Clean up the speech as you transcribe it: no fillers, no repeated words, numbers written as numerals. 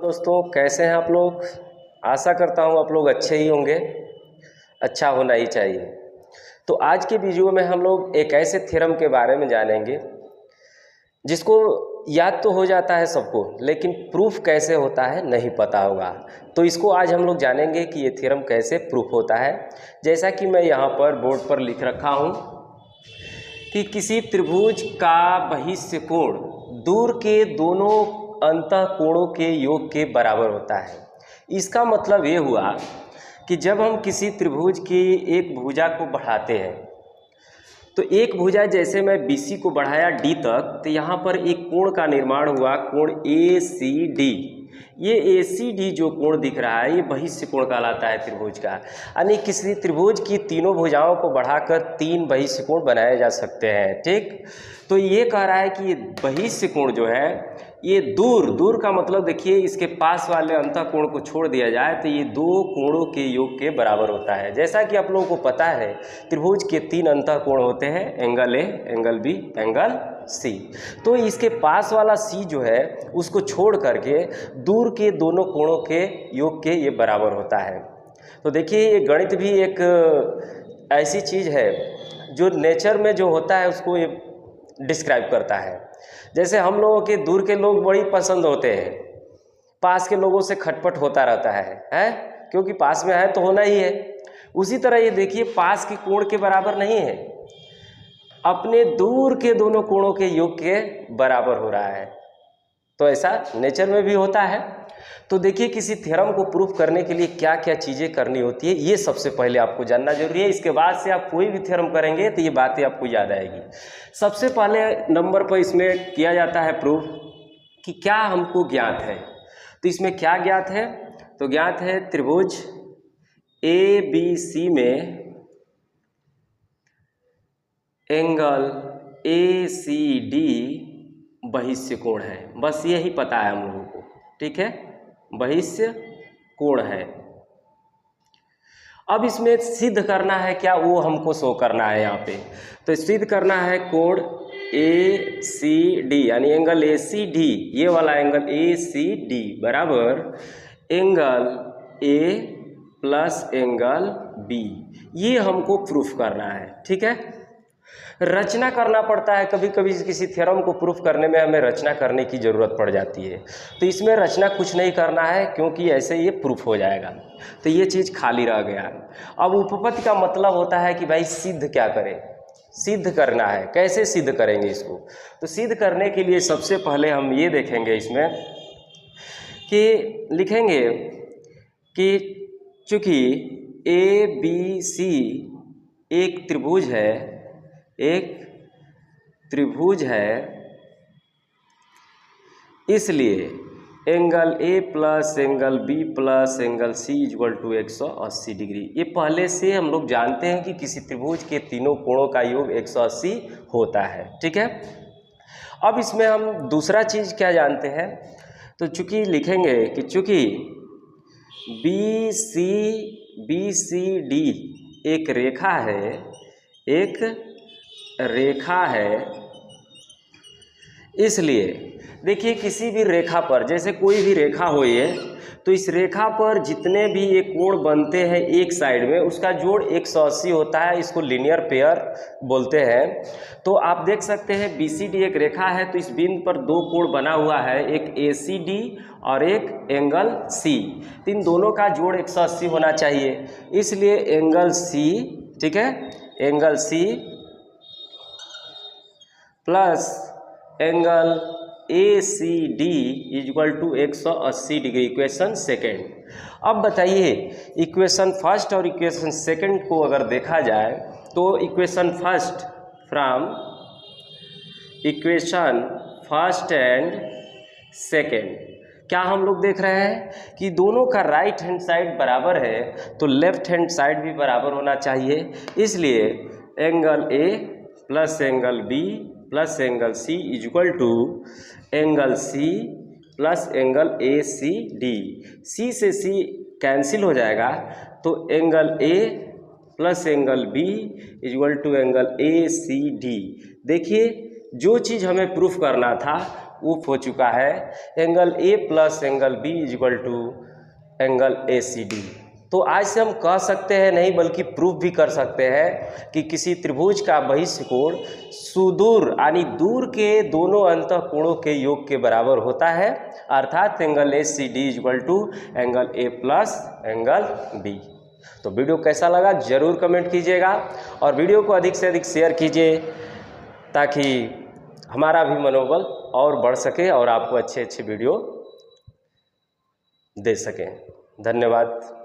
दोस्तों, कैसे हैं आप लोग। आशा करता हूं आप लोग अच्छे ही होंगे। अच्छा होना ही चाहिए। तो आज के वीडियो में हम लोग एक ऐसे थ्योरम के बारे में जानेंगे जिसको याद तो हो जाता है सबको, लेकिन प्रूफ कैसे होता है नहीं पता होगा। तो इसको आज हम लोग जानेंगे कि ये थ्योरम कैसे प्रूफ होता है। जैसा कि मैं यहाँ पर बोर्ड पर लिख रखा हूँ कि किसी त्रिभुज का बहिष्य कोण दूर के दोनों अंतः कोणों के योग के बराबर होता है। इसका मतलब ये हुआ कि जब हम किसी त्रिभुज की एक भुजा को बढ़ाते हैं तो एक भुजा जैसे मैं BC को बढ़ाया D तक, तो यहाँ पर एक कोण का निर्माण हुआ, कोण ACD। ये ACD जो कोण दिख रहा है ये बहिष्य कोण कहलाता है त्रिभुज का। यानी किसी त्रिभुज की तीनों भुजाओं को बढ़ाकर 3 बहिष्य कोण बनाए जा सकते हैं। ठीक, तो ये कह रहा है कि ये बहिष्य कोण जो है ये दूर का मतलब देखिए, इसके पास वाले अंतः कोण को छोड़ दिया जाए तो ये दो कोणों के योग के बराबर होता है। जैसा कि आप लोगों को पता है त्रिभुज के 3 अंतः कोण होते हैं, angle A, angle B, angle C। तो इसके पास वाला C जो है उसको छोड़ करके दूर के दोनों कोणों के योग के ये बराबर होता है। तो देखिए, ये गणित भी एक ऐसी चीज़ है जो नेचर में जो होता है उसको ये डिस्क्राइब करता है। जैसे हम लोगों के दूर के लोग बड़ी पसंद होते हैं, पास के लोगों से खटपट होता रहता है क्योंकि पास में है तो होना ही है। उसी तरह ये देखिए, पास के कोण के बराबर नहीं है, अपने दूर के दोनों कोणों के योग के बराबर हो रहा है। तो ऐसा नेचर में भी होता है। तो देखिए, किसी थ्योरम को प्रूफ करने के लिए क्या क्या चीज़ें करनी होती है ये सबसे पहले आपको जानना जरूरी है। इसके बाद से आप कोई भी थ्योरम करेंगे तो ये बातें आपको याद आएगी। सबसे पहले नंबर पर इसमें किया जाता है प्रूफ कि क्या हमको ज्ञात है। तो इसमें क्या ज्ञात है, तो ज्ञात है त्रिभुज ABC में एंगल ACD बहिष्य कोण है। बस यही पता है हम लोगों को। ठीक है, बहिष्य कोण है। अब इसमें सिद्ध करना है क्या, वो हमको शो करना है यहाँ पे। तो सिद्ध करना है कोण ACD यानी एंगल ACD, ये वाला एंगल ACD बराबर angle A plus angle B, ये हमको प्रूफ करना है। ठीक है, रचना करना पड़ता है। कभी कभी किसी थ्योरम को प्रूफ करने में हमें रचना करने की ज़रूरत पड़ जाती है। तो इसमें रचना कुछ नहीं करना है क्योंकि ऐसे ये प्रूफ हो जाएगा। तो ये चीज़ खाली रह गया। अब उपपत्ति का मतलब होता है कि भाई सिद्ध क्या करें, सिद्ध करना है। कैसे सिद्ध करेंगे इसको, तो सिद्ध करने के लिए सबसे पहले हम ये देखेंगे इसमें कि लिखेंगे कि चूँकि ABC एक त्रिभुज है, एक त्रिभुज है, इसलिए angle A plus angle B plus angle C equal to 180 degree. ये पहले से हम लोग जानते हैं कि किसी त्रिभुज के तीनों कोणों का योग 180 होता है। ठीक है, अब इसमें हम दूसरा चीज़ क्या जानते हैं, तो चूँकि लिखेंगे कि चूँकि BCD एक रेखा है, एक रेखा है, इसलिए देखिए किसी भी रेखा पर, जैसे कोई भी रेखा हो ये, तो इस रेखा पर जितने भी ये कोण बनते हैं एक साइड में उसका जोड़ 180 होता है। इसको लीनियर पेयर बोलते हैं। तो आप देख सकते हैं BCD एक रेखा है, तो इस बिंदु पर दो कोण बना हुआ है, एक ACD और एक एंगल C। तो इन दोनों का जोड़ 180 होना चाहिए, इसलिए एंगल C, ठीक है, angle C plus angle ACD equal to 180 degree. Equation second. अब बताइए, इक्वेशन फर्स्ट और इक्वेशन सेकेंड को अगर देखा जाए तो equation first from equation first and second क्या हम लोग देख रहे हैं कि दोनों का राइट हैंड साइड बराबर है, तो लेफ्ट हैंड साइड भी बराबर होना चाहिए। इसलिए angle A plus angle B plus angle C equal to angle C plus angle ACD। C से C कैंसिल हो जाएगा, तो angle A plus angle B equal to angle ACD। देखिए, जो चीज़ हमें प्रूफ करना था प्रूफ हो चुका है। Angle A plus angle B is equal to angle A C D. तो आज से हम कह सकते हैं नहीं बल्कि प्रूफ भी कर सकते हैं कि किसी त्रिभुज का बहिष्ठ कोण सुदूर यानी दूर के दोनों अंतःकोणों के योग के बराबर होता है, अर्थात angle A C D is equal to angle A plus angle B. तो वीडियो कैसा लगा जरूर कमेंट कीजिएगा और वीडियो को अधिक से अधिक शेयर कीजिए ताकि हमारा भी मनोबल और बढ़ सके और आपको अच्छे अच्छे वीडियो दे सकें। धन्यवाद।